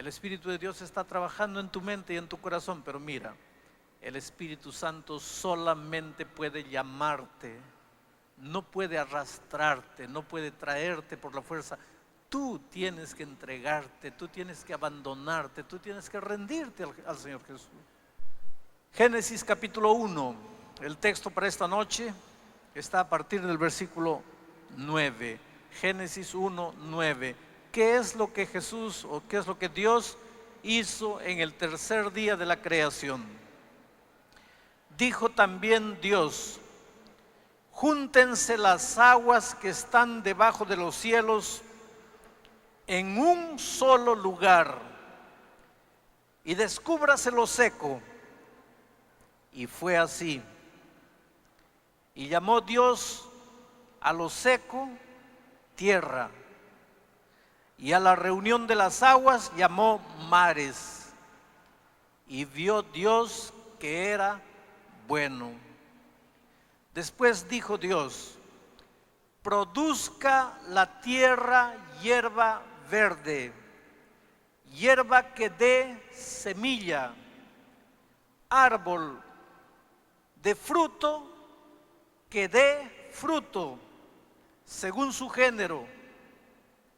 El Espíritu de Dios está trabajando en tu mente y en tu corazón, pero mira, el Espíritu Santo solamente puede llamarte, no puede arrastrarte, no puede traerte por la fuerza. Tú tienes que entregarte, tú tienes que abandonarte, tú tienes que rendirte al Señor Jesús. Génesis capítulo 1, el texto para esta noche está a partir del versículo 9. Génesis 1, 9. ¿Qué es lo que Jesús o qué es lo que Dios hizo en el tercer día de la creación? Dijo también Dios: júntense las aguas que están debajo de los cielos en un solo lugar y descúbrase lo seco. Y fue así. Y llamó Dios a lo seco tierra, y a la reunión de las aguas llamó mares. Y vio Dios que era bueno. Después dijo Dios: produzca la tierra hierba verde, hierba que dé semilla, árbol de fruto que dé fruto según su género,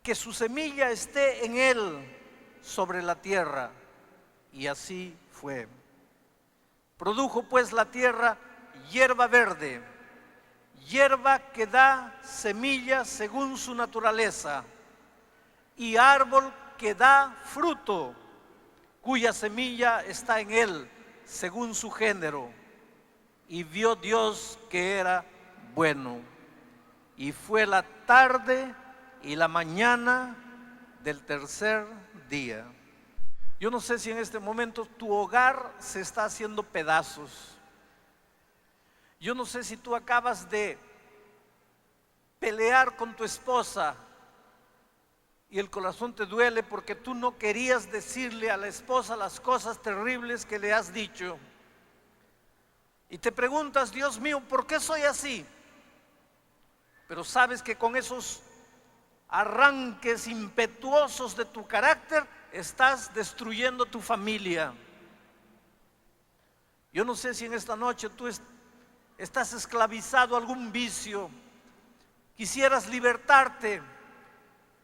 que su semilla esté en él sobre la tierra. Y así fue. Produjo pues la tierra hierba verde, hierba que da semilla según su naturaleza, y árbol que da fruto, cuya semilla está en él según su género. Y vio Dios que era bueno. Y fue la tarde y la mañana del tercer día. Yo no sé si en este momento tu hogar se está haciendo pedazos. Yo no sé si tú acabas de pelear con tu esposa y el corazón te duele porque tú no querías decirle a la esposa las cosas terribles que le has dicho. Y te preguntas: Dios mío, ¿por qué soy así? Pero sabes que con esos arranques impetuosos de tu carácter estás destruyendo tu familia. Yo no sé si en esta noche tú estás esclavizado a algún vicio, quisieras libertarte,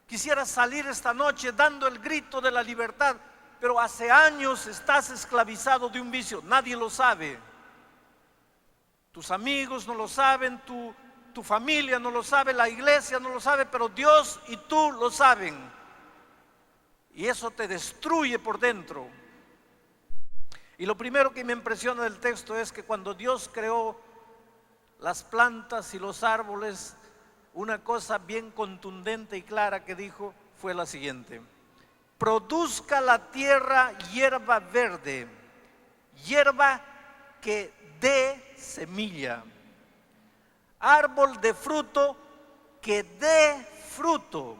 quisieras salir esta noche dando el grito de la libertad, pero hace años estás esclavizado de un vicio. Nadie lo sabe. Tus amigos no lo saben, tu familia no lo sabe, la iglesia no lo sabe, pero Dios y tú lo saben. Y eso te destruye por dentro. Y lo primero que me impresiona del texto es que cuando Dios creó las plantas y los árboles, una cosa bien contundente y clara que dijo fue la siguiente: produzca la tierra hierba verde, hierba que dé semilla, árbol de fruto que dé fruto.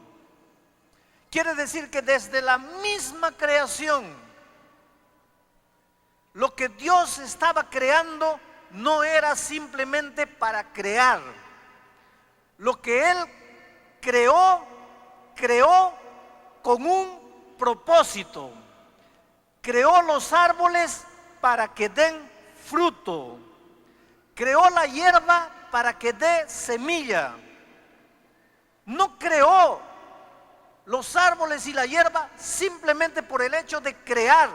Quiere decir que desde la misma creación, lo que Dios estaba creando no era simplemente para crear. Lo que Él creó con un propósito. Creó los árboles para que den fruto. Creó la hierba para que dé semilla. No creó los árboles y la hierba simplemente por el hecho de crear.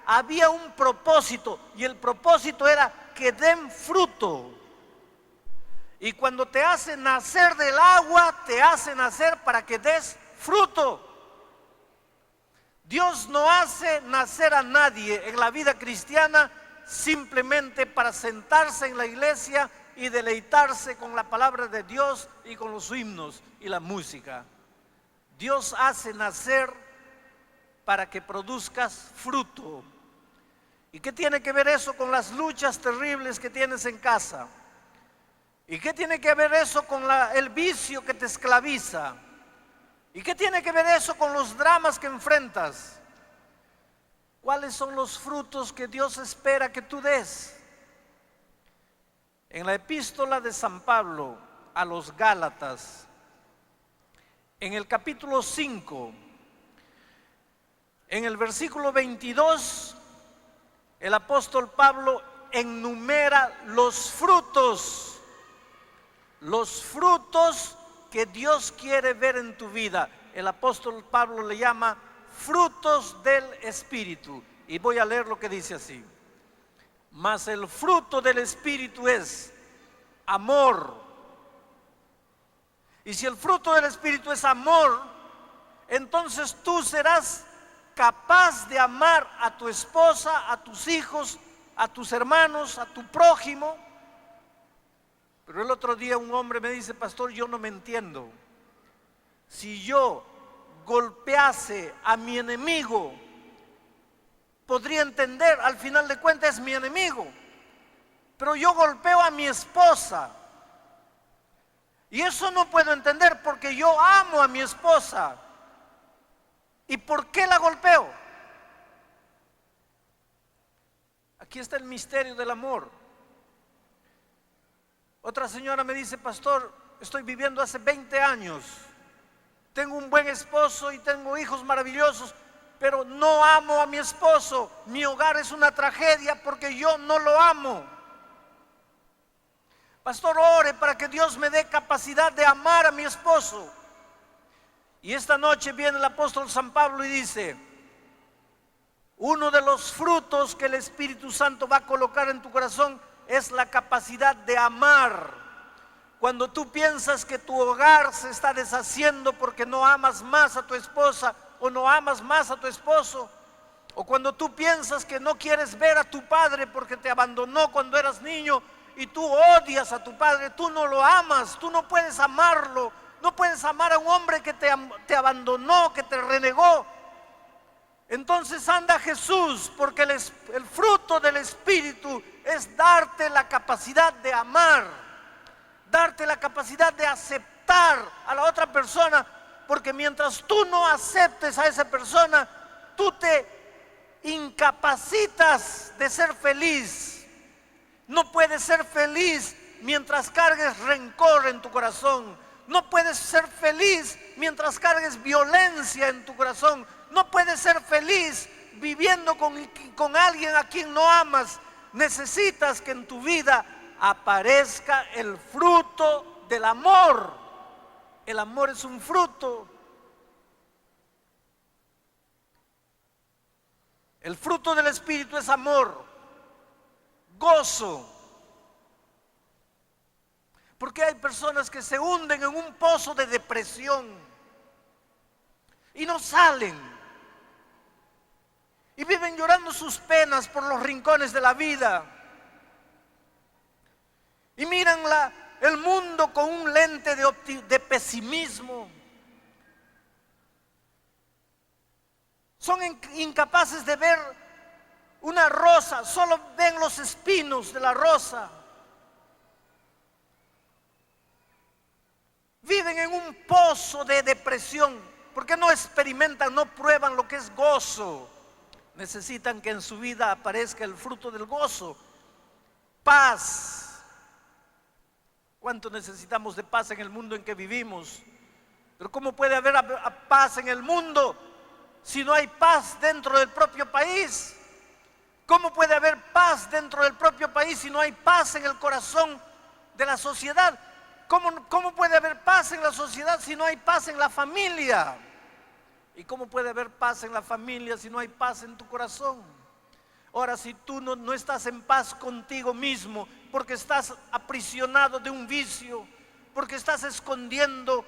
Había un propósito, y el propósito era que den fruto. Y cuando te hace nacer del agua, te hace nacer para que des fruto. Dios no hace nacer a nadie en la vida cristiana simplemente para sentarse en la iglesia y deleitarse con la palabra de Dios y con los himnos y la música. Dios hace nacer para que produzcas fruto. ¿Y qué tiene que ver eso con las luchas terribles que tienes en casa? ¿Y qué tiene que ver eso con el vicio que te esclaviza? ¿Y qué tiene que ver eso con los dramas que enfrentas? ¿Cuáles son los frutos que Dios espera que tú des? En la epístola de San Pablo a los Gálatas, en el capítulo 5, En el versículo 22, el apóstol Pablo enumera los frutos que Dios quiere ver en tu vida. El apóstol Pablo le llama frutos del Espíritu. Y voy a leer lo que dice así. Mas el fruto del Espíritu es amor. Y si el fruto del Espíritu es amor, entonces tú serás capaz de amar a tu esposa, a tus hijos, a tus hermanos, a tu prójimo. Pero el otro día un hombre me dice: pastor, yo no me entiendo. Si yo golpease a mi enemigo, podría entender, al final de cuentas es mi enemigo. Pero yo golpeo a mi esposa, y eso no puedo entender porque yo amo a mi esposa. ¿Y por qué la golpeo? Aquí está el misterio del amor. Otra señora me dice: pastor, estoy viviendo hace 20 años, tengo un buen esposo y tengo hijos maravillosos, pero no amo a mi esposo. Mi hogar es una tragedia porque yo no lo amo. Pastor, ore para que Dios me dé capacidad de amar a mi esposo. Y esta noche viene el apóstol San Pablo y dice: uno de los frutos que el Espíritu Santo va a colocar en tu corazón es la capacidad de amar. Cuando tú piensas que tu hogar se está deshaciendo porque no amas más a tu esposa o no amas más a tu esposo, o cuando tú piensas que no quieres ver a tu padre porque te abandonó cuando eras niño y tú odias a tu padre, tú no lo amas, tú no puedes amarlo, no puedes amar a un hombre que te abandonó, que te renegó. Entonces anda Jesús, porque el fruto del Espíritu es darte la capacidad de amar, darte la capacidad de aceptar a la otra persona, porque mientras tú no aceptes a esa persona, tú te incapacitas de ser feliz. No puedes ser feliz mientras cargues rencor en tu corazón. No puedes ser feliz mientras cargues violencia en tu corazón. No puedes ser feliz viviendo con alguien a quien no amas. Necesitas que en tu vida aparezca el fruto del amor. El amor es un fruto. El fruto del Espíritu es amor, gozo. Porque hay personas que se hunden en un pozo de depresión y no salen. Y viven llorando sus penas por los rincones de la vida. Y miran el mundo con un lente de pesimismo. Son incapaces de ver una rosa, solo ven los espinos de la rosa. Viven en un pozo de depresión porque no experimentan, no prueban lo que es gozo. Necesitan que en su vida aparezca el fruto del gozo, paz. ¿Cuánto necesitamos de paz en el mundo en que vivimos? Pero ¿cómo puede haber paz en el mundo si no hay paz dentro del propio país? ¿Cómo puede haber paz dentro del propio país si no hay paz en el corazón de la sociedad? ¿Cómo puede haber paz en la sociedad si no hay paz en la familia? ¿Y cómo puede haber paz en la familia si no hay paz en tu corazón? Ahora, si tú no estás en paz contigo mismo, porque estás aprisionado de un vicio, porque estás escondiendo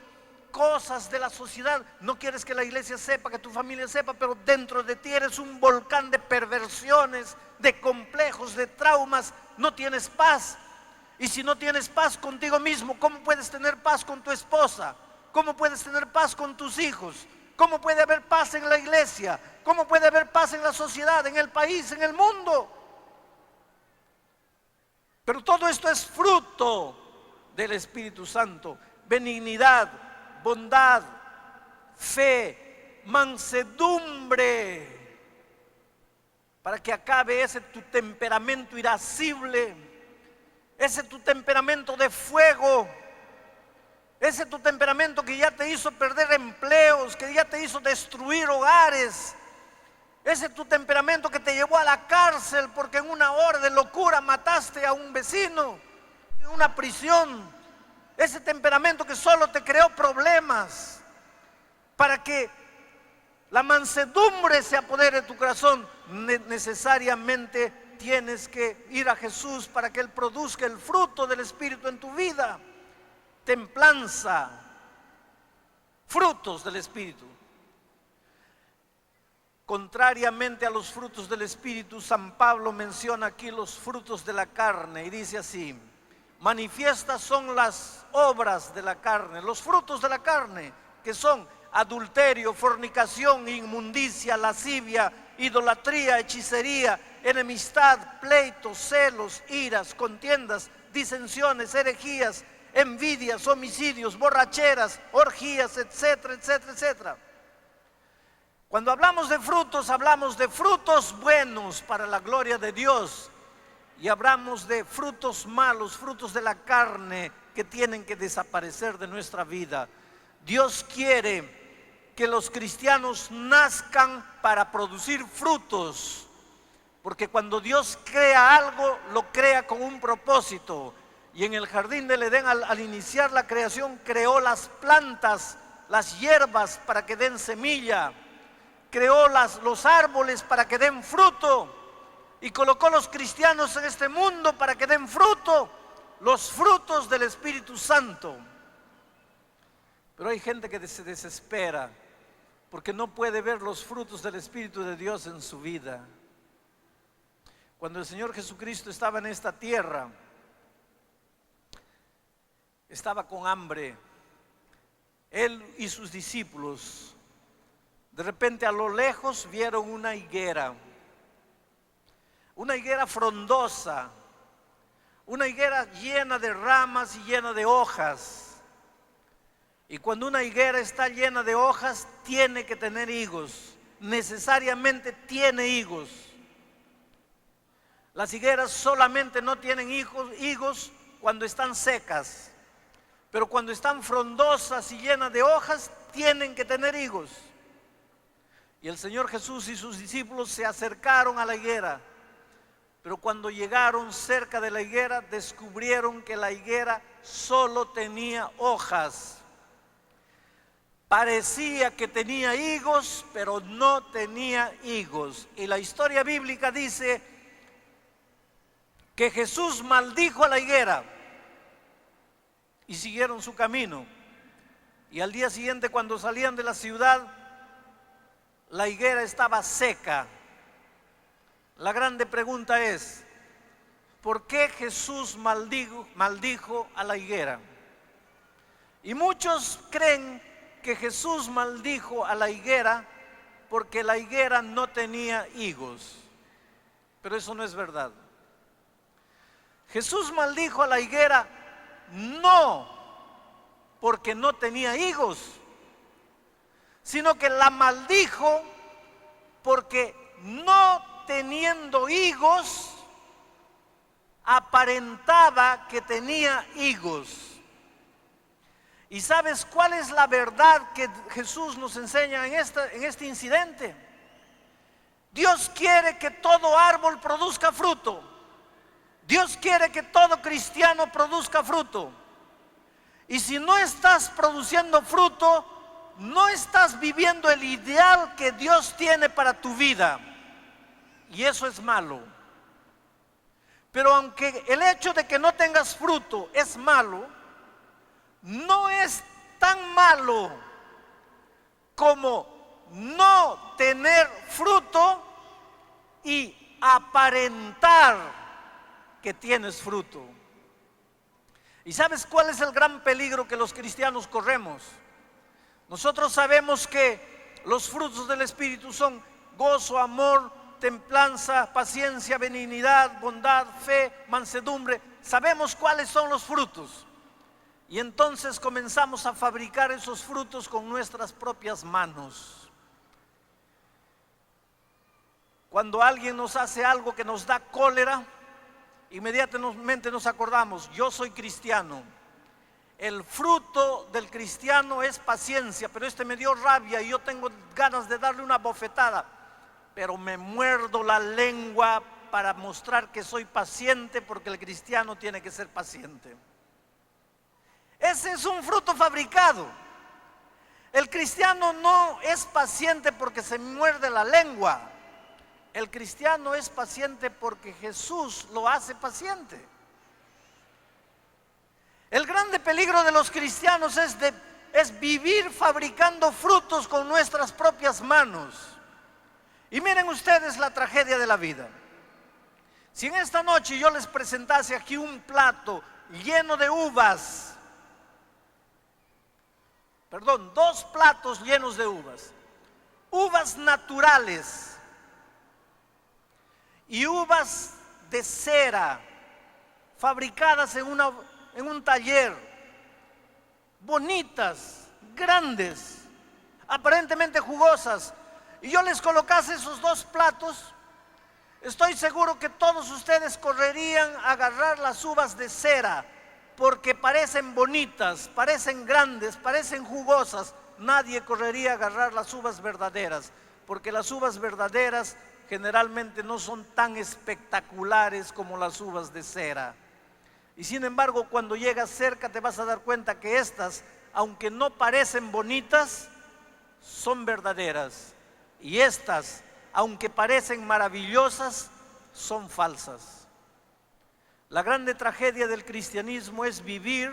cosas de la sociedad, no quieres que la iglesia sepa, que tu familia sepa, pero dentro de ti eres un volcán de perversiones, de complejos, de traumas, no tienes paz. Y si no tienes paz contigo mismo, ¿cómo puedes tener paz con tu esposa? ¿Cómo puedes tener paz con tus hijos? ¿Cómo puede haber paz en la iglesia? ¿Cómo puede haber paz en la sociedad, en el país, en el mundo? Pero todo esto es fruto del Espíritu Santo. Benignidad, bondad, fe, mansedumbre, para que acabe ese tu temperamento irascible, ese tu temperamento de fuego, ese tu temperamento que ya te hizo perder empleos, que ya te hizo destruir hogares, Ese tu temperamento que te llevó a la cárcel porque en una hora de locura mataste a un vecino en una prisión. Ese temperamento que solo te creó problemas. Para que la mansedumbre se apodere de tu corazón, necesariamente tienes que ir a Jesús para que Él produzca el fruto del Espíritu en tu vida. Templanza, frutos del Espíritu. Contrariamente a los frutos del Espíritu, San Pablo menciona aquí los frutos de la carne y dice así: manifiestas son las obras de la carne, los frutos de la carne, que son adulterio, fornicación, inmundicia, lascivia, idolatría, hechicería, enemistad, pleitos, celos, iras, contiendas, disensiones, herejías, envidias, homicidios, borracheras, orgías, etcétera, etcétera, etcétera. Cuando hablamos de frutos buenos para la gloria de Dios, y hablamos de frutos malos, frutos de la carne que tienen que desaparecer de nuestra vida. Dios quiere que los cristianos nazcan para producir frutos, porque cuando Dios crea algo, lo crea con un propósito. Y en el jardín del Edén, al iniciar la creación, creó las plantas, las hierbas para que den semilla, creó los árboles para que den fruto, y colocó los cristianos en este mundo para que den fruto, los frutos del Espíritu Santo. Pero hay gente que se desespera porque no puede ver los frutos del Espíritu de Dios en su vida. Cuando el Señor Jesucristo estaba en esta tierra, estaba con hambre, Él y sus discípulos. De repente a lo lejos vieron una higuera frondosa, una higuera llena de ramas y llena de hojas. Y cuando una higuera está llena de hojas, tiene que tener higos, necesariamente tiene higos. Las higueras solamente no tienen higos cuando están secas, pero cuando están frondosas y llenas de hojas, tienen que tener higos. Y el Señor Jesús y sus discípulos se acercaron a la higuera, pero cuando llegaron cerca de la higuera, descubrieron que la higuera solo tenía hojas. Parecía que tenía higos, pero no tenía higos. Y la historia bíblica dice que Jesús maldijo a la higuera y siguieron su camino. Y al día siguiente, cuando salían de la ciudad, la higuera estaba seca. La grande pregunta es: ¿por qué Jesús maldijo a la higuera? Y muchos creen que Jesús maldijo a la higuera porque la higuera no tenía higos, pero eso no es verdad. Jesús maldijo a la higuera no porque no tenía higos, sino que la maldijo porque no teniendo higos aparentaba que tenía higos. ¿Y sabes cuál es la verdad que Jesús nos enseña en este incidente? Dios quiere que todo árbol produzca fruto. Dios quiere que todo cristiano produzca fruto. Y si no estás produciendo fruto, no estás viviendo el ideal que Dios tiene para tu vida. Y eso es malo. Pero aunque el hecho de que no tengas fruto es malo, no es tan malo como no tener fruto y aparentar que tienes fruto. ¿Y sabes cuál es el gran peligro que los cristianos corremos? Nosotros sabemos que los frutos del Espíritu son gozo, amor, templanza, paciencia, benignidad, bondad, fe, mansedumbre. Sabemos cuáles son los frutos. Y entonces comenzamos a fabricar esos frutos con nuestras propias manos. Cuando alguien nos hace algo que nos da cólera, inmediatamente nos acordamos: yo soy cristiano. El fruto del cristiano es paciencia, pero este me dio rabia y yo tengo ganas de darle una bofetada. pero me muerdo la lengua para mostrar que soy paciente, porque el cristiano tiene que ser paciente. Ese es un fruto fabricado. El cristiano no es paciente porque se muerde la lengua. El cristiano es paciente porque Jesús lo hace paciente. El grande peligro de los cristianos es vivir fabricando frutos con nuestras propias manos. Y miren ustedes la tragedia de la vida. Si en esta noche yo les presentase aquí un plato lleno de uvas, perdón, 2 platos llenos de uvas, uvas naturales y uvas de cera, fabricadas en un taller, bonitas, grandes, aparentemente jugosas, y yo les colocase esos 2 platos, estoy seguro que todos ustedes correrían a agarrar las uvas de cera, porque parecen bonitas, parecen grandes, parecen jugosas. Nadie correría a agarrar las uvas verdaderas, porque las uvas verdaderas generalmente no son tan espectaculares como las uvas de cera. Y sin embargo, cuando llegas cerca te vas a dar cuenta que estas, aunque no parecen bonitas, son verdaderas. Y estas, aunque parecen maravillosas, son falsas. La grande tragedia del cristianismo es vivir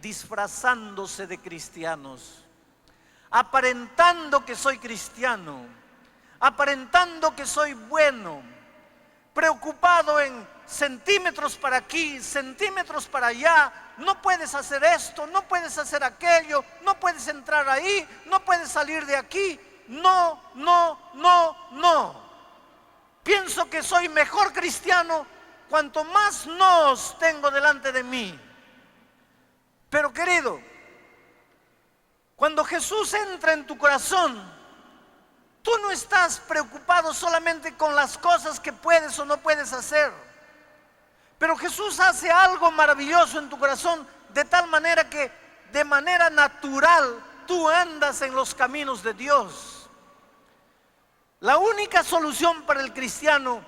disfrazándose de cristianos, aparentando que soy cristiano, aparentando que soy bueno, preocupado en centímetros para aquí, centímetros para allá. No puedes hacer esto, no puedes hacer aquello, no puedes entrar ahí, no puedes salir de aquí. No, no, no, no. Pienso que soy mejor cristiano cuanto más nos tengo delante de mí. Pero querido, cuando Jesús entra en tu corazón, tú no estás preocupado solamente con las cosas que puedes o no puedes hacer. Pero Jesús hace algo maravilloso en tu corazón, de tal manera que de manera natural tú andas en los caminos de Dios. La única solución para el cristiano,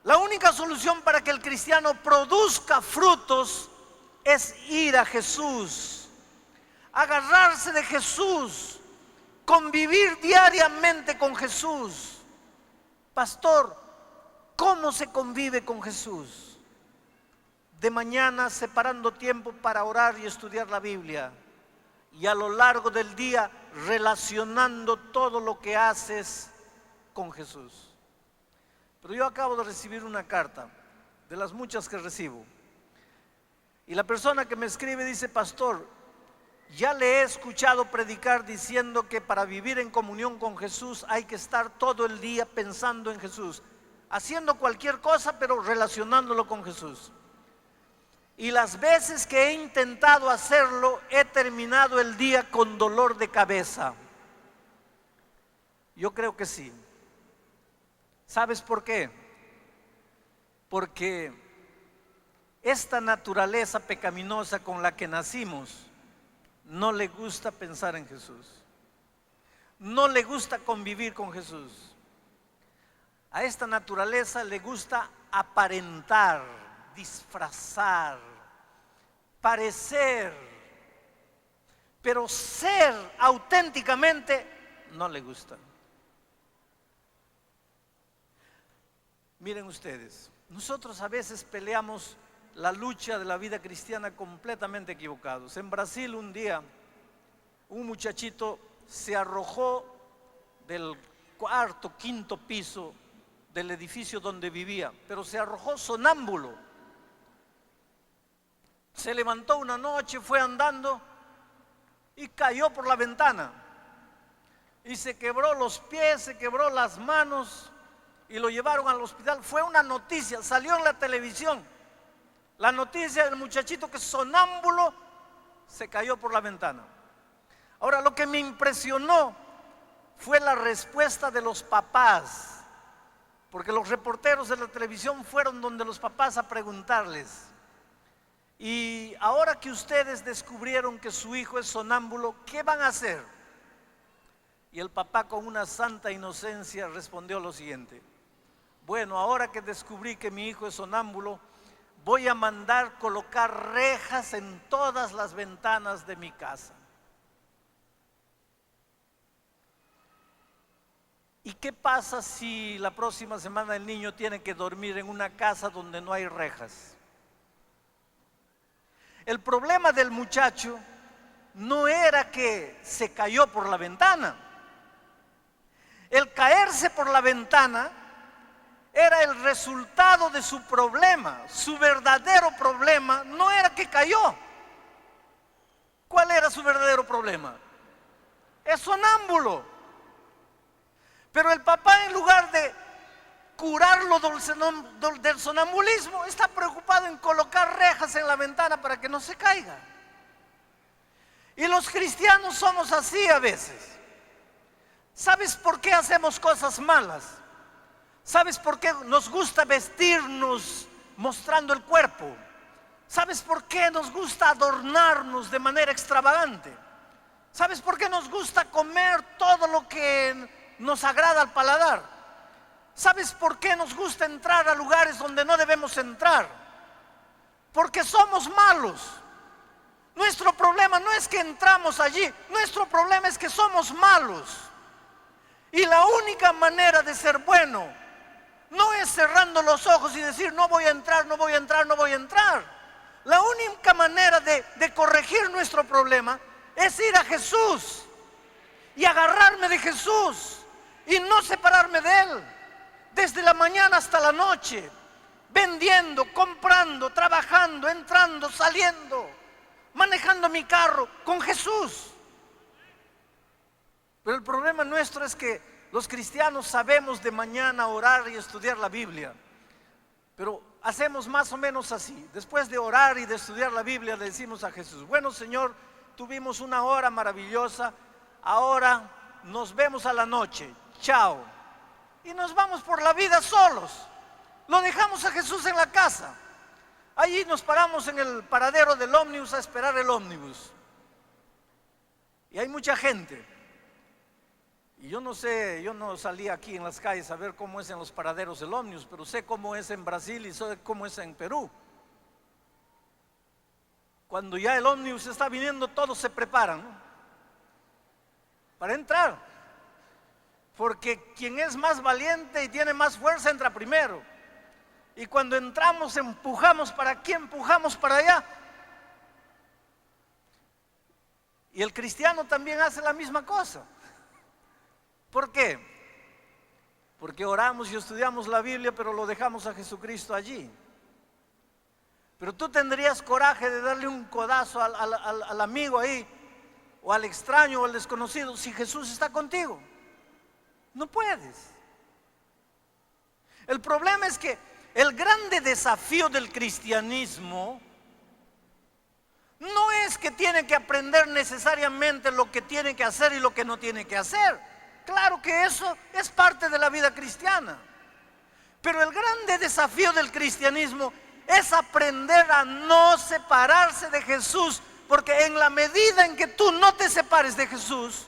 la única solución para que el cristiano produzca frutos es ir a Jesús, agarrarse de Jesús, convivir diariamente con Jesús. Pastor, ¿cómo se convive con Jesús? De mañana separando tiempo para orar y estudiar la Biblia, y a lo largo del día relacionando todo lo que haces con Jesús. Pero yo acabo de recibir una carta, de las muchas que recibo, y la persona que me escribe dice: pastor, ya le he escuchado predicar diciendo que para vivir en comunión con Jesús hay que estar todo el día pensando en Jesús, haciendo cualquier cosa pero relacionándolo con Jesús. Y las veces que he intentado hacerlo, he terminado el día con dolor de cabeza. Yo creo que sí. ¿Sabes por qué? Porque esta naturaleza pecaminosa con la que nacimos no le gusta pensar en Jesús, no le gusta convivir con Jesús. A esta naturaleza le gusta aparentar, disfrazar, parecer, pero ser auténticamente no le gusta. Miren ustedes, nosotros a veces peleamos la lucha de la vida cristiana completamente equivocados. En Brasil un día un muchachito se arrojó del 4º, 5º piso del edificio donde vivía, pero se arrojó sonámbulo. Se levantó una noche, fue andando y cayó por la ventana y se quebró los pies, se quebró las manos y lo llevaron al hospital. Fue una noticia, salió en la televisión la noticia del muchachito que sonámbulo se cayó por la ventana. Ahora, lo que me impresionó fue la respuesta de los papás, porque los reporteros de la televisión fueron donde los papás a preguntarles: y ahora que ustedes descubrieron que su hijo es sonámbulo, ¿qué van a hacer? Y el papá, con una santa inocencia, respondió lo siguiente: bueno, ahora que descubrí que mi hijo es sonámbulo, voy a mandar colocar rejas en todas las ventanas de mi casa. ¿Y qué pasa si la próxima semana el niño tiene que dormir en una casa donde no hay rejas? El problema del muchacho no era que se cayó por la ventana. El caerse por la ventana era el resultado de su problema. Su verdadero problema no era que cayó. ¿Cuál era su verdadero problema? Es sonámbulo. Pero el papá, en lugar de curarlo del sonambulismo, está preocupado en colocar rejas en la ventana para que no se caiga. Y los cristianos somos así a veces. ¿Sabes por qué hacemos cosas malas? ¿Sabes por qué nos gusta vestirnos mostrando el cuerpo? ¿Sabes por qué nos gusta adornarnos de manera extravagante? ¿Sabes por qué nos gusta comer todo lo que nos agrada al paladar? ¿Sabes por qué nos gusta entrar a lugares donde no debemos entrar? Porque somos malos. Nuestro problema no es que entramos allí, nuestro problema es que somos malos. Y la única manera de ser bueno no es cerrando los ojos y decir no voy a entrar, no voy a entrar, no voy a entrar. La única manera de corregir nuestro problema es ir a Jesús y agarrarme de Jesús y no separarme de Él. Desde la mañana hasta la noche, vendiendo, comprando, trabajando, entrando, saliendo, manejando mi carro con Jesús. Pero el problema nuestro es que los cristianos sabemos de mañana orar y estudiar la Biblia, pero hacemos más o menos así. Después de orar y de estudiar la Biblia, le decimos a Jesús: bueno, Señor, tuvimos una hora maravillosa, ahora nos vemos a la noche, chao. Y nos vamos por la vida solos. Lo dejamos a Jesús en la casa. Allí nos paramos en el paradero del ómnibus a esperar el ómnibus. Y hay mucha gente. Y yo no sé, yo no salí aquí en las calles a ver cómo es en los paraderos del ómnibus, pero sé cómo es en Brasil y sé cómo es en Perú. Cuando ya el ómnibus está viniendo, todos se preparan, ¿no?, para entrar. Porque quien es más valiente y tiene más fuerza entra primero. Y cuando entramos empujamos para aquí, empujamos para allá. Y el cristiano también hace la misma cosa. ¿Por qué? Porque oramos y estudiamos la Biblia, pero lo dejamos a Jesucristo allí. Pero tú tendrías coraje de darle un codazo al amigo ahí, o al extraño o al desconocido, si Jesús está contigo. No puedes. El problema es que el grande desafío del cristianismo no es que tiene que aprender necesariamente lo que tiene que hacer y lo que no tiene que hacer. Claro que eso es parte de la vida cristiana. Pero el grande desafío del cristianismo es aprender a no separarse de Jesús, porque en la medida en que tú no te separes de Jesús,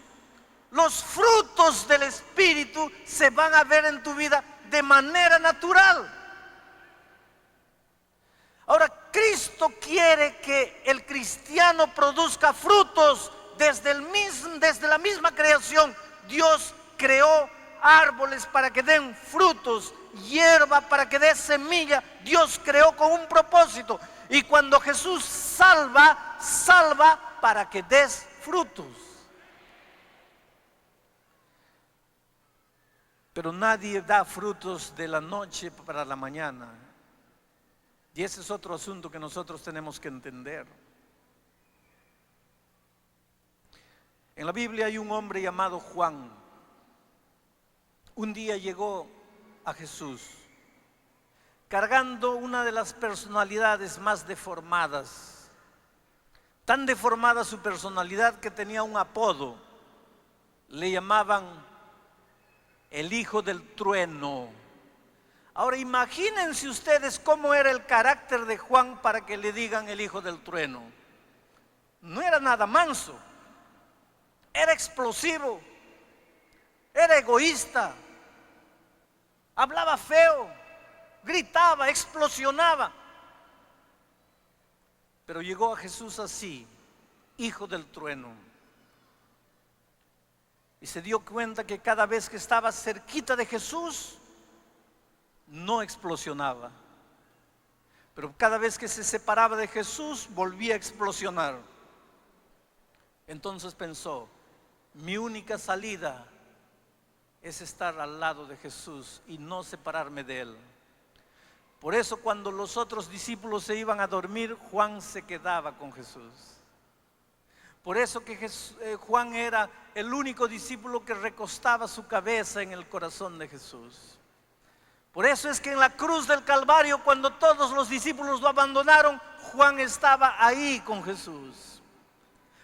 los frutos del Espíritu se van a ver en tu vida de manera natural. Ahora, Cristo quiere que el cristiano produzca frutos desde la misma creación. Dios creó árboles para que den frutos, hierba para que dé semilla. Dios creó con un propósito. Y cuando Jesús salva, salva para que des frutos. Pero nadie da frutos de la noche para la mañana. Y ese es otro asunto que nosotros tenemos que entender. En la Biblia hay un hombre llamado Juan. Un día llegó a Jesús cargando una de las personalidades más deformadas. Tan deformada su personalidad que tenía un apodo. Le llamaban el hijo del trueno. Ahora imagínense ustedes cómo era el carácter de Juan para que le digan el hijo del trueno. No era nada manso, era explosivo, era egoísta, hablaba feo, gritaba, explosionaba. Pero llegó a Jesús así, hijo del trueno. Y se dio cuenta que cada vez que estaba cerquita de Jesús, no explosionaba. Pero cada vez que se separaba de Jesús, volvía a explosionar. Entonces pensó, mi única salida es estar al lado de Jesús y no separarme de Él. Por eso cuando los otros discípulos se iban a dormir, Juan se quedaba con Jesús. Por eso que Juan era el único discípulo que recostaba su cabeza en el corazón de Jesús. Por eso es que en la cruz del Calvario, cuando todos los discípulos lo abandonaron, Juan estaba ahí con Jesús.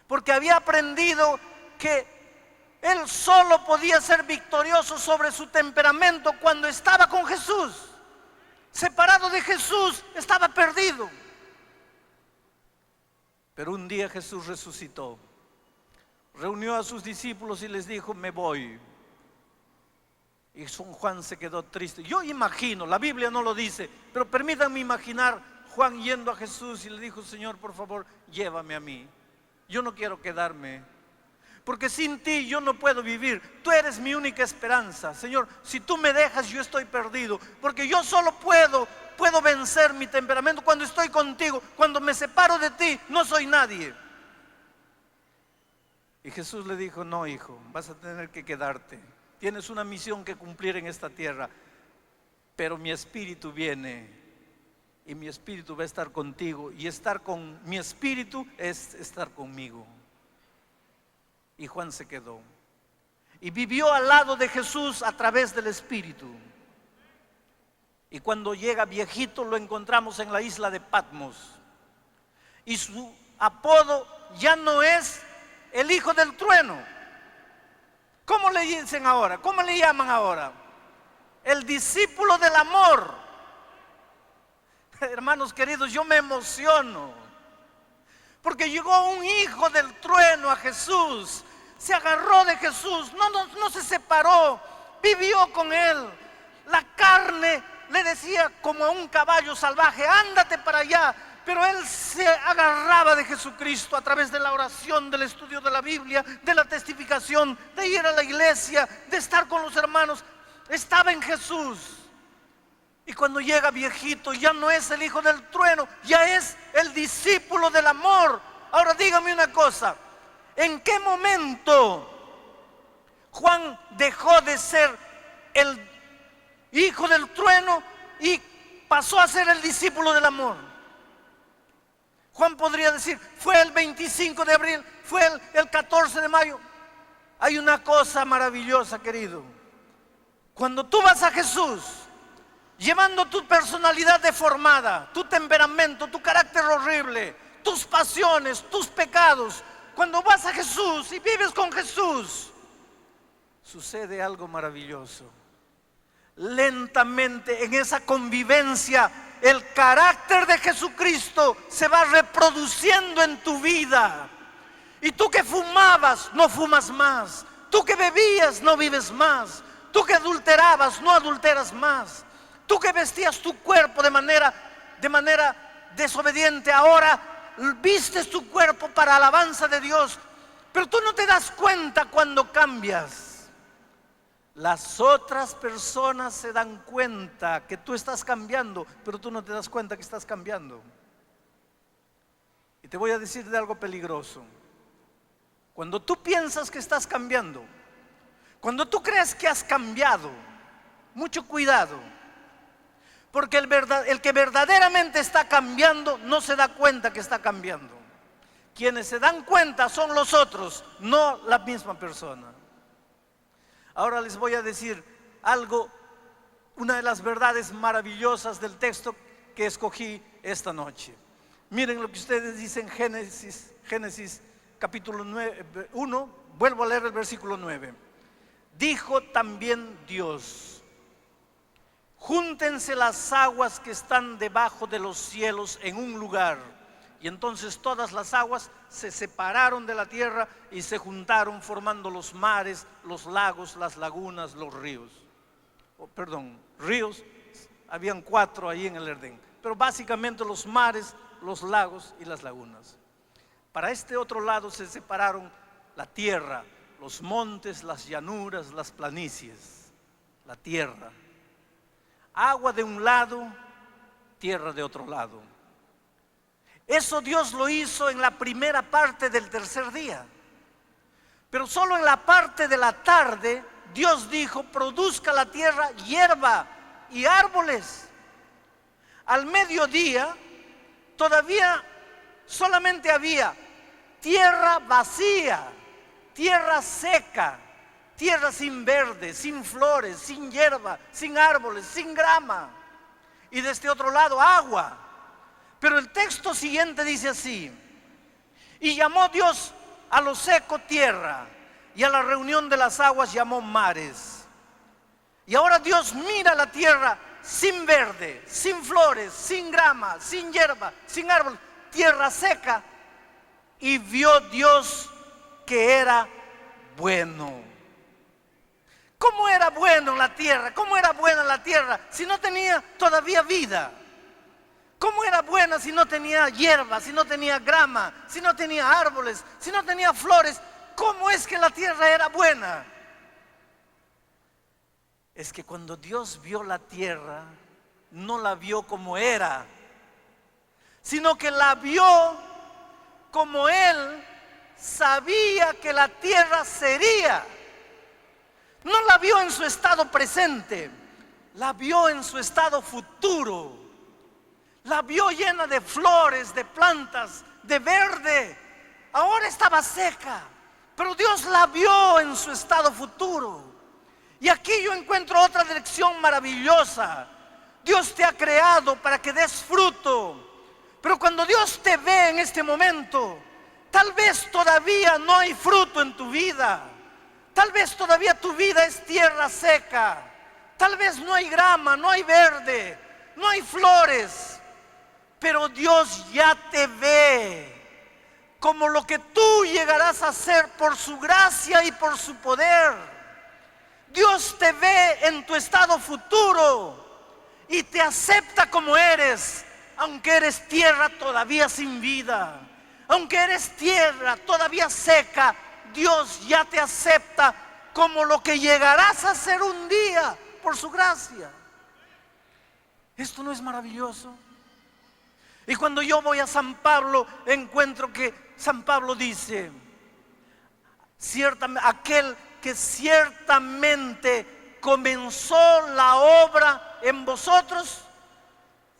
Porque había aprendido que él solo podía ser victorioso sobre su temperamento cuando estaba con Jesús. Separado de Jesús, estaba perdido. Pero un día Jesús resucitó, reunió a sus discípulos y les dijo, me voy. Y Juan se quedó triste. Yo imagino, la Biblia no lo dice, pero permítanme imaginar Juan yendo a Jesús y le dijo, Señor, por favor, llévame a mí. Yo no quiero quedarme, porque sin ti yo no puedo vivir. Tú eres mi única esperanza. Señor, si tú me dejas, yo estoy perdido, porque yo solo puedo vencer mi temperamento cuando estoy contigo. Cuando me separo de ti, no soy nadie. Y Jesús le dijo, no, hijo, vas a tener que quedarte. Tienes una misión que cumplir en esta tierra, pero mi espíritu viene y mi espíritu va a estar contigo, y estar con mi espíritu es estar conmigo. Y Juan se quedó y vivió al lado de Jesús a través del espíritu. Y cuando llega viejito lo encontramos en la isla de Patmos, y su apodo ya no es el hijo del trueno. ¿Cómo le dicen ahora? ¿Cómo le llaman ahora? El discípulo del amor. Hermanos queridos, yo me emociono, porque llegó un hijo del trueno a Jesús, se agarró de Jesús, no se separó, vivió con Él. La carne le decía como a un caballo salvaje, ándate para allá. Pero él se agarraba de Jesucristo a través de la oración, del estudio de la Biblia, de la testificación, de ir a la iglesia, de estar con los hermanos. Estaba en Jesús. Y cuando llega viejito, ya no es el hijo del trueno, ya es el discípulo del amor. Ahora dígame una cosa, ¿en qué momento Juan dejó de ser el hijo del trueno y pasó a ser el discípulo del amor? Juan podría decir, fue el 25 de abril, fue el 14 de mayo. Hay una cosa maravillosa, querido. Cuando tú vas a Jesús, llevando tu personalidad deformada, tu temperamento, tu carácter horrible, tus pasiones, tus pecados, cuando vas a Jesús y vives con Jesús, sucede algo maravilloso. Lentamente en esa convivencia, el carácter de Jesucristo se va reproduciendo en tu vida. Y tú que fumabas, no fumas más. Tú que bebías, no bebes más. Tú que adulterabas, no adulteras más. Tú que vestías tu cuerpo de manera desobediente, ahora vistes tu cuerpo para alabanza de Dios. Pero tú no te das cuenta cuando cambias. Las otras personas se dan cuenta que tú estás cambiando, pero tú no te das cuenta que estás cambiando. Y te voy a decir de algo peligroso. Cuando tú piensas que estás cambiando, cuando tú crees que has cambiado, mucho cuidado, porque el que verdaderamente está cambiando no se da cuenta que está cambiando. Quienes se dan cuenta son los otros, no la misma persona. Ahora les voy a decir algo, una de las verdades maravillosas del texto que escogí esta noche. Miren lo que ustedes dicen en Génesis capítulo 1, vuelvo a leer el versículo 9. Dijo también Dios, júntense las aguas que están debajo de los cielos en un lugar, Y entonces todas las aguas se separaron de la tierra y se juntaron formando los mares, los lagos, las lagunas, los ríos. Ríos, habían 4 ahí en el Edén, pero básicamente los mares, los lagos y las lagunas. Para este otro lado se separaron la tierra, los montes, las llanuras, las planicies, la tierra. Agua de un lado, tierra de otro lado. Eso Dios lo hizo en la primera parte del tercer día. Pero solo en la parte de la tarde Dios dijo: produzca la tierra hierba y árboles. Al mediodía todavía solamente había tierra vacía, tierra seca, tierra sin verde, sin flores, sin hierba, sin árboles, sin grama. Y de este otro lado agua. Pero el texto siguiente dice así: y llamó Dios a lo seco tierra, y a la reunión de las aguas llamó mares. Y ahora Dios mira la tierra sin verde, sin flores, sin grama, sin hierba, sin árbol, tierra seca, y vio Dios que era bueno. ¿Cómo era bueno la tierra? ¿Cómo era buena la tierra si no tenía todavía vida? ¿Cómo era buena si no tenía hierba, si no tenía grama, si no tenía árboles, si no tenía flores? ¿Cómo es que la tierra era buena? Es que cuando Dios vio la tierra, no la vio como era, sino que la vio como Él sabía que la tierra sería. No la vio en su estado presente, la vio en su estado futuro. La vio llena de flores, de plantas, de verde. Ahora estaba seca, pero Dios la vio en su estado futuro. Y aquí yo encuentro otra lección maravillosa. Dios te ha creado para que des fruto, pero cuando Dios te ve en este momento, tal vez todavía no hay fruto en tu vida. Tal vez todavía tu vida es tierra seca. Tal vez no hay grama, no hay verde, no hay flores. Pero Dios ya te ve como lo que tú llegarás a ser por su gracia y por su poder. Dios te ve en tu estado futuro y te acepta como eres, aunque eres tierra todavía sin vida, aunque eres tierra todavía seca. Dios ya te acepta como lo que llegarás a ser un día por su gracia. ¿Esto no es maravilloso? Y cuando yo voy a San Pablo, encuentro que San Pablo dice: aquel que ciertamente comenzó la obra en vosotros,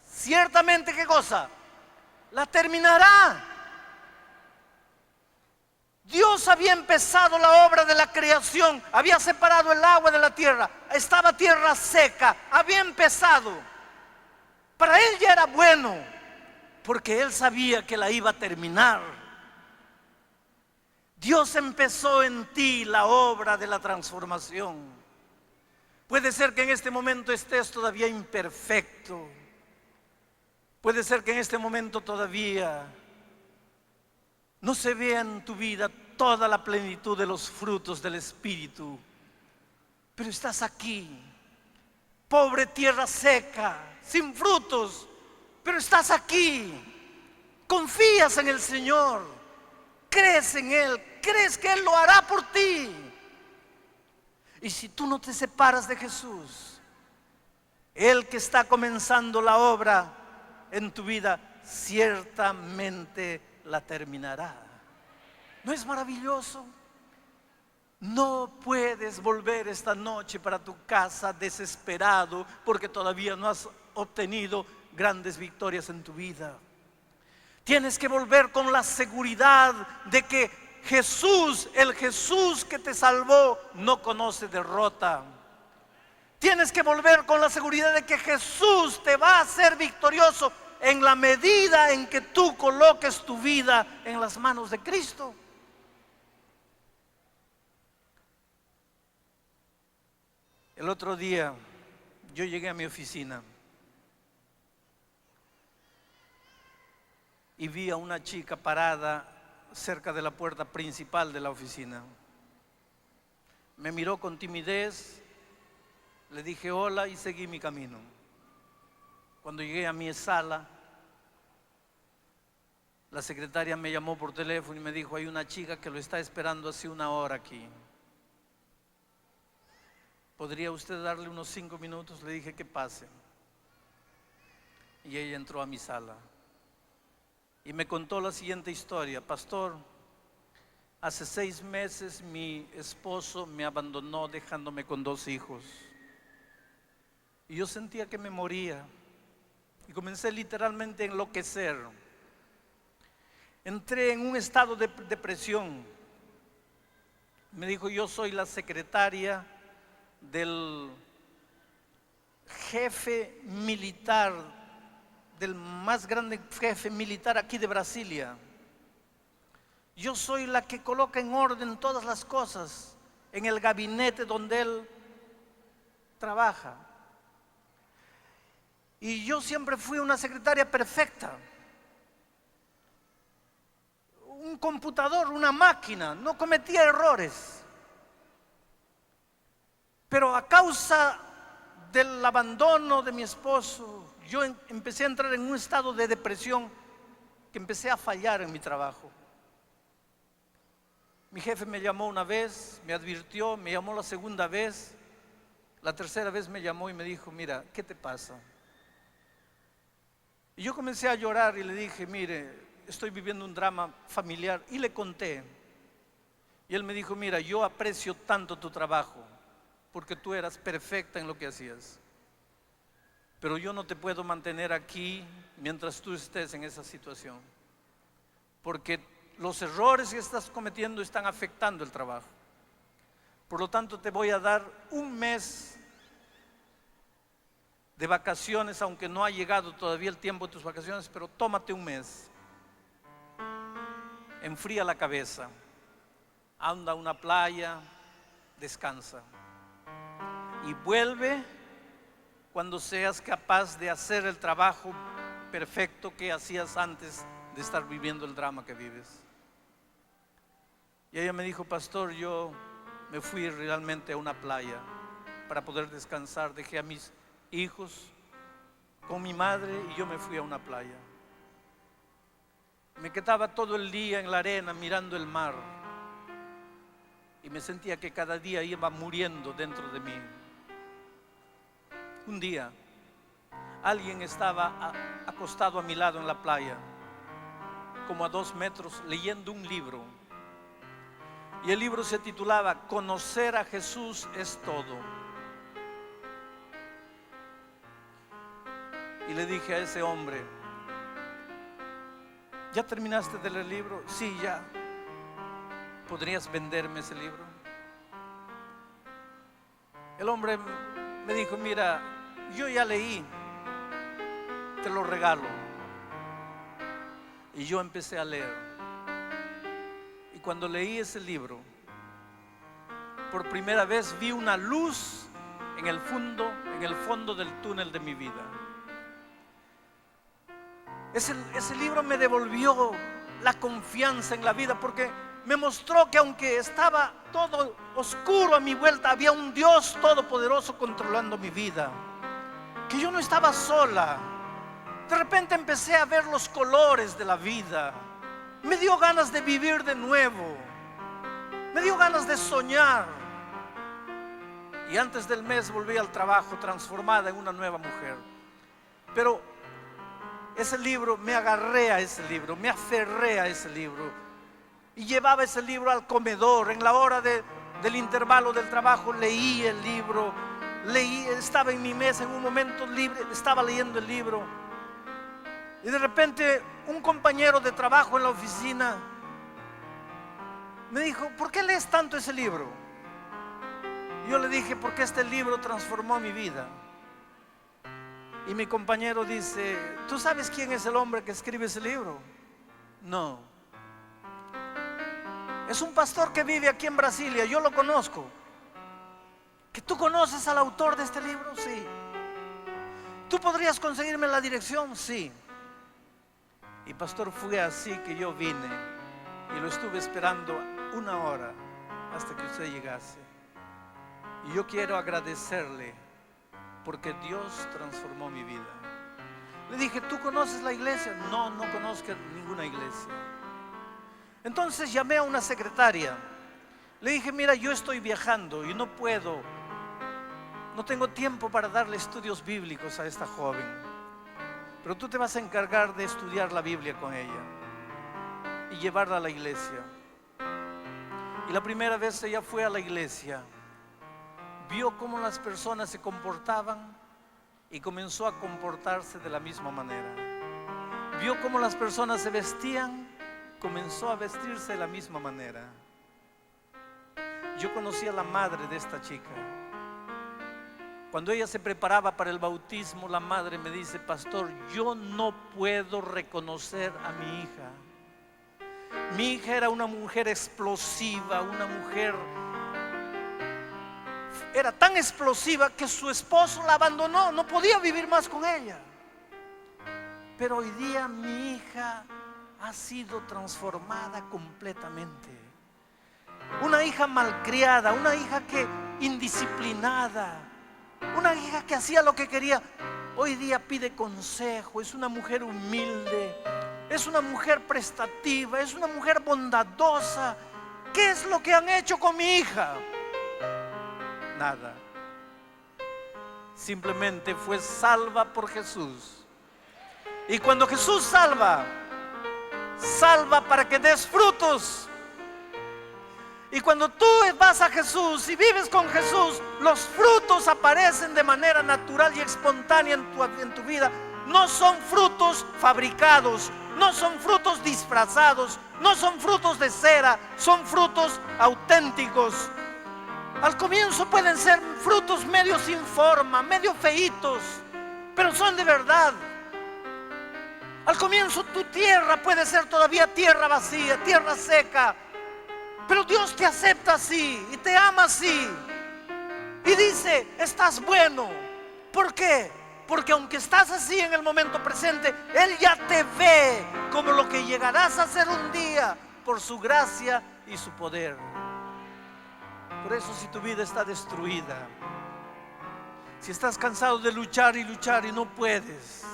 ciertamente, ¿qué cosa? La terminará. Dios había empezado la obra de la creación, había separado el agua de la tierra, estaba tierra seca, había empezado. Para Él ya era bueno, porque Él sabía que la iba a terminar. Dios empezó en ti la obra de la transformación. Puede ser que en este momento estés todavía imperfecto. Puede ser que en este momento todavía no se vea en tu vida toda la plenitud de los frutos del Espíritu. Pero estás aquí, pobre tierra seca, sin frutos, pero estás aquí. Confías en el Señor, crees en Él, crees que Él lo hará por ti. Y si tú no te separas de Jesús, Él que está comenzando la obra en tu vida, ciertamente la terminará. ¿No es maravilloso? No puedes volver esta noche para tu casa desesperado porque todavía no has obtenido grandes victorias en tu vida. Tienes que volver con la seguridad de que Jesús, el Jesús que te salvó, no conoce derrota. Tienes que volver con la seguridad de que Jesús te va a hacer victorioso en la medida en que tú coloques tu vida en las manos de Cristo. El otro día yo llegué a mi oficina y vi a una chica parada cerca de la puerta principal de la oficina. Me miró con timidez, le dije hola y seguí mi camino. Cuando llegué a mi sala, la secretaria me llamó por teléfono y me dijo: hay una chica que lo está esperando hace 1 hora aquí. ¿Podría usted darle unos 5 minutos? Le dije que pase. Y ella entró a mi sala y me contó la siguiente historia: pastor, hace 6 meses mi esposo me abandonó dejándome con 2 hijos. Y yo sentía que me moría y comencé literalmente a enloquecer. Entré en un estado de depresión. Me dijo: yo soy la secretaria del jefe militar, del más grande jefe militar aquí de Brasilia. Yo soy la que coloca en orden todas las cosas en el gabinete donde él trabaja. Y yo siempre fui una secretaria perfecta, un computador, una máquina, no cometía errores. Pero a causa del abandono de mi esposo, yo empecé a entrar en un estado de depresión, que empecé a fallar en mi trabajo. Mi jefe me llamó una vez, me advirtió, me llamó la segunda vez, la tercera vez me llamó y me dijo: mira, ¿qué te pasa? Y yo comencé a llorar y le dije: mire, estoy viviendo un drama familiar, y le conté. Y él me dijo: mira, yo aprecio tanto tu trabajo porque tú eras perfecta en lo que hacías, pero yo no te puedo mantener aquí mientras tú estés en esa situación, porque los errores que estás cometiendo están afectando el trabajo. Por lo tanto, te voy a dar 1 mes de vacaciones, aunque no ha llegado todavía el tiempo de tus vacaciones, pero tómate 1 mes. Enfría la cabeza, anda a una playa, descansa y vuelve cuando seas capaz de hacer el trabajo perfecto que hacías antes de estar viviendo el drama que vives. Y ella me dijo: pastor, yo me fui realmente a una playa para poder descansar, dejé a mis hijos con mi madre y yo me fui a una playa. Me quedaba todo el día en la arena mirando el mar y me sentía que cada día iba muriendo dentro de mí. Un día alguien estaba acostado a mi lado en la playa, como a 2 metros, leyendo un libro, y el libro se titulaba Conocer a Jesús es todo. Y le dije a ese hombre: ¿ya terminaste de leer el libro? Sí, ya. ¿Podrías venderme ese libro? El hombre me dijo: mira, yo ya leí, te lo regalo. Y yo empecé a leer. Y cuando leí ese libro, por primera vez vi una luz en el fondo del túnel de mi vida. Ese libro me devolvió la confianza en la vida, porque me mostró que aunque estaba todo oscuro a mi vuelta, había un Dios todopoderoso controlando mi vida, que yo no estaba sola. De repente empecé a ver los colores de la vida. Me dio ganas de vivir de nuevo, me dio ganas de soñar. Y antes del mes volví al trabajo transformada en una nueva mujer. Pero ese libro, me agarré a ese libro, me aferré a ese libro y llevaba ese libro al comedor. En la hora del intervalo del trabajo leí el libro, estaba en mi mesa en un momento libre, estaba leyendo el libro, y de repente un compañero de trabajo en la oficina me dijo: ¿por qué lees tanto ese libro? Y yo le dije: porque este libro transformó mi vida. Y mi compañero dice: ¿tú sabes quién es el hombre que escribe ese libro? No. Es un pastor que vive aquí en Brasilia, yo lo conozco. ¿Que tú conoces al autor de este libro? Sí. ¿Tú podrías conseguirme la dirección? Sí. Y pastor, fue así que yo vine y lo estuve esperando 1 hora hasta que usted llegase. Y yo quiero agradecerle porque Dios transformó mi vida. Le dije, ¿tú conoces la iglesia? No, no conozco ninguna iglesia. Entonces llamé a una secretaria. Le dije, mira, yo estoy viajando y no tengo tiempo para darle estudios bíblicos a esta joven, pero tú te vas a encargar de estudiar la Biblia con ella y llevarla a la iglesia. Y la primera vez ella fue a la iglesia, vio cómo las personas se comportaban y comenzó a comportarse de la misma manera. Vio cómo las personas se vestían, comenzó a vestirse de la misma manera. Yo conocí a la madre de esta chica. Cuando ella se preparaba para el bautismo, la madre me dice, pastor, yo no puedo reconocer a mi hija. Mi hija era una mujer explosiva, una mujer, era tan explosiva que su esposo la abandonó, no podía vivir más con ella. Pero hoy día mi hija ha sido transformada completamente. Una hija malcriada, una hija que indisciplinada, una hija que hacía lo que quería, hoy día pide consejo, es una mujer humilde, es una mujer prestativa, es una mujer bondadosa. ¿Qué es lo que han hecho con mi hija? Nada. Simplemente fue salva por Jesús. Y cuando Jesús salva, salva para que des frutos. Y cuando tú vas a Jesús y vives con Jesús, los frutos aparecen de manera natural y espontánea en tu vida. No son frutos fabricados, no son frutos disfrazados, no son frutos de cera, son frutos auténticos. Al comienzo pueden ser frutos medio sin forma, medio feitos, pero son de verdad. Al comienzo tu tierra puede ser todavía tierra vacía, tierra seca, pero Dios te acepta así y te ama así y dice, estás bueno. ¿Por qué? Porque aunque estás así en el momento presente, Él ya te ve como lo que llegarás a ser un día por su gracia y su poder. Por eso, si tu vida está destruida, si estás cansado de luchar y luchar y no puedes,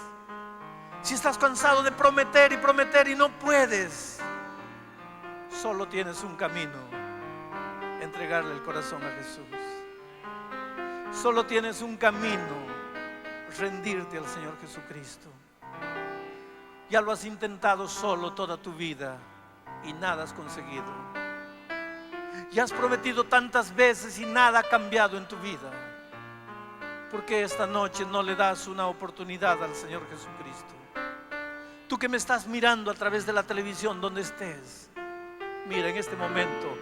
si estás cansado de prometer y prometer y no puedes, solo tienes un camino: entregarle el corazón a Jesús. Solo tienes un camino: rendirte al Señor Jesucristo. Ya lo has intentado solo toda tu vida y nada has conseguido. Ya has prometido tantas veces y nada ha cambiado en tu vida. ¿Por qué esta noche no le das una oportunidad al Señor Jesucristo? Tú que me estás mirando a través de la televisión, donde estés, mira, en este momento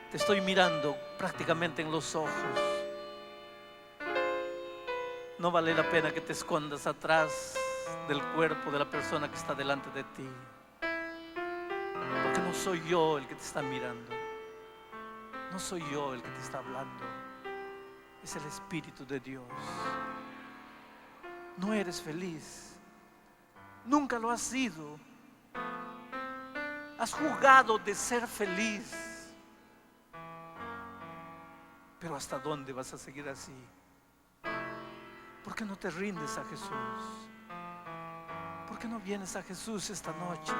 te estoy mirando prácticamente en los ojos. No vale la pena que te escondas atrás del cuerpo de la persona que está delante de ti, porque no soy yo el que te está mirando, no soy yo el que te está hablando, es el Espíritu de Dios. No eres feliz, nunca lo has sido. Has jugado de ser feliz, pero ¿hasta dónde vas a seguir así? ¿Por qué no te rindes a Jesús? ¿Por qué no vienes a Jesús esta noche?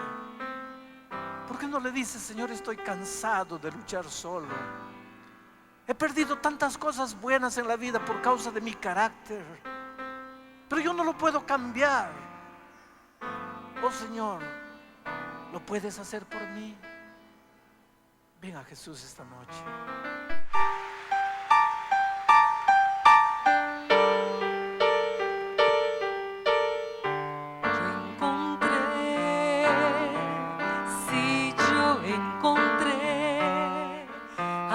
¿Por qué no le dices, Señor, estoy cansado de luchar solo? He perdido tantas cosas buenas en la vida por causa de mi carácter, pero yo no lo puedo cambiar. Oh Señor, ¿lo puedes hacer por mí? Ven a Jesús esta noche.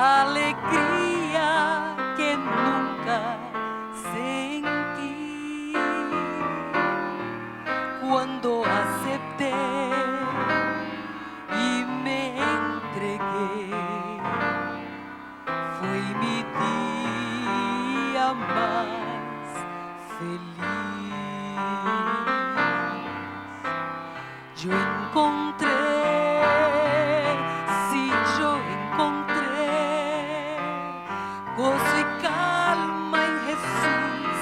Alegría que nunca sentí cuando acepté y me entregué. Fue mi día más feliz. Yo encontré, sí, yo encontré gozo y calma en Jesús,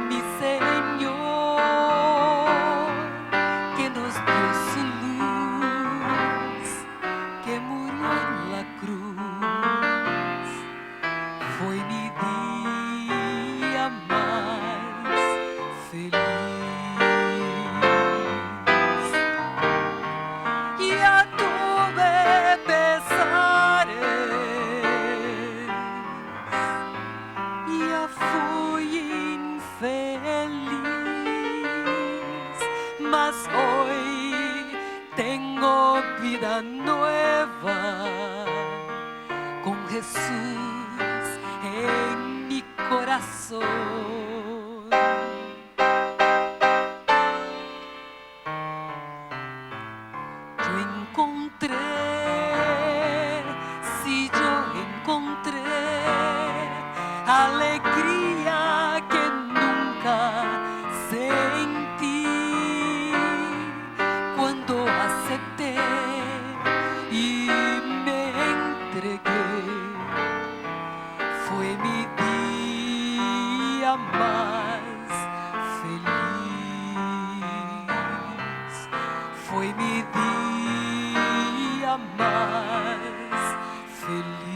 mi Señor, que nos dio su luz, que murió en la cruz. Fue mi día más feliz. Ya tuve pesares, ya fui infeliz, mas hoy tengo vida nueva con Jesús en mi corazón. Yo encontré, sí, yo encontré alegría que nunca sentí cuando acepté y me entregué. Fue mi día más feliz. Fue mi día más feliz.